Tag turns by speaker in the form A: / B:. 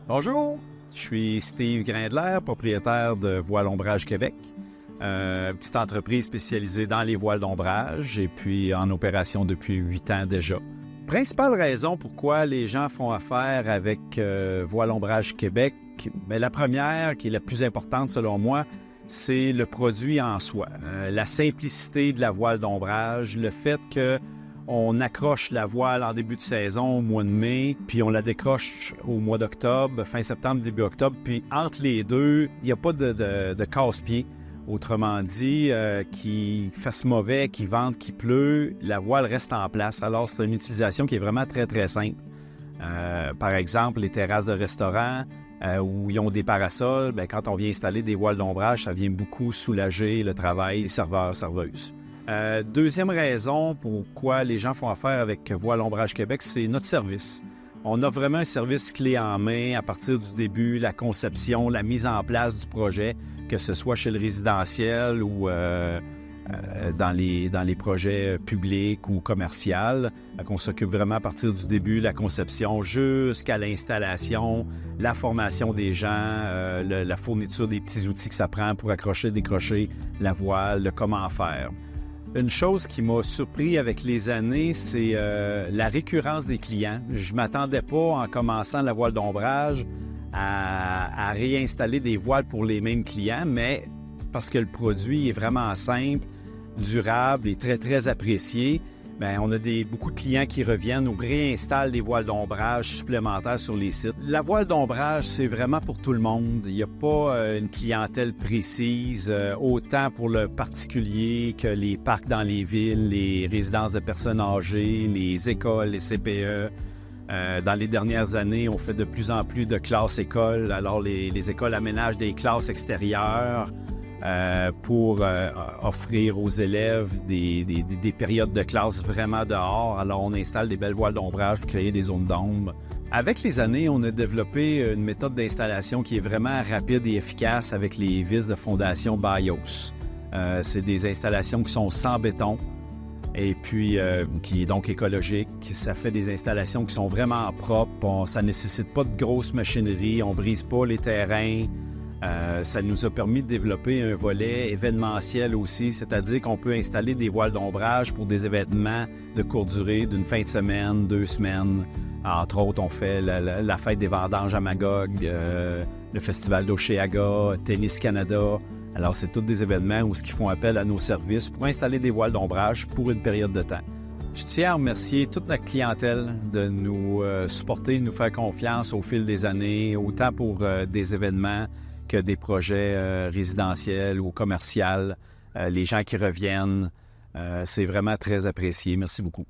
A: Bonjour, je suis Steve Grindler, propriétaire de Voiles Ombrage Québec, petite entreprise spécialisée dans les voiles d'ombrage et puis en opération depuis 8 ans déjà. Principale raison pourquoi les gens font affaire avec Voiles Ombrage Québec, mais la première, qui est la plus importante selon moi, c'est le produit en soi. La simplicité de la voile d'ombrage, le fait qu'on accroche la voile en début de saison au mois de mai, puis on la décroche au mois d'octobre, fin septembre, début octobre, puis entre les deux, il n'y a pas de casse-pied. Autrement dit, qu'il fasse mauvais, qu'il vente, qu'il pleut, la voile reste en place. Alors, c'est une utilisation qui est vraiment très, très simple. Par exemple, les terrasses de restaurants où ils ont des parasols, bien, quand on vient installer des voiles d'ombrage, ça vient beaucoup soulager le travail des serveurs, serveuses. Deuxième raison pourquoi les gens font affaire avec Voiles Ombrage Québec, c'est notre service. On a vraiment un service clé en main à partir du début, la conception, la mise en place du projet, que ce soit chez le résidentiel ou dans les projets publics ou commerciaux. On s'occupe vraiment à partir du début, la conception, jusqu'à l'installation, la formation des gens, la fourniture des petits outils que ça prend pour accrocher, décrocher la voile, le comment faire. Une chose qui m'a surpris avec les années, c'est la récurrence des clients. Je ne m'attendais pas, en commençant la voile d'ombrage, à réinstaller des voiles pour les mêmes clients, mais parce que le produit est vraiment simple, durable et très, très apprécié, bien, on a beaucoup de clients qui reviennent ou réinstallent des voiles d'ombrage supplémentaires sur les sites. La voile d'ombrage, c'est vraiment pour tout le monde. Il n'y a pas une clientèle précise, autant pour le particulier que les parcs dans les villes, les résidences de personnes âgées, les écoles, les CPE. Dans les dernières années, on fait de plus en plus de classes écoles. Alors, les écoles aménagent des classes extérieures pour offrir aux élèves des périodes de classe vraiment dehors. Alors, on installe des belles voiles d'ombrage pour créer des zones d'ombre. Avec les années, on a développé une méthode d'installation qui est vraiment rapide et efficace avec les vis de fondation BIOS. C'est des installations qui sont sans béton et puis qui est donc écologique. Ça fait des installations qui sont vraiment propres. Ça ne nécessite pas de grosses machineries, on ne brise pas les terrains. Ça nous a permis de développer un volet événementiel aussi, c'est-à-dire qu'on peut installer des voiles d'ombrage pour des événements de courte durée, d'une fin de semaine, 2 semaines. Entre autres, on fait la fête des vendanges à Magog, le festival d'Oshéaga, Tennis Canada. Alors, c'est tous des événements où ils font appel à nos services pour installer des voiles d'ombrage pour une période de temps. Je tiens à remercier toute notre clientèle de nous supporter, de nous faire confiance au fil des années, autant pour des événements que des projets résidentiels ou commerciaux. Les gens qui reviennent, c'est vraiment très apprécié. Merci beaucoup.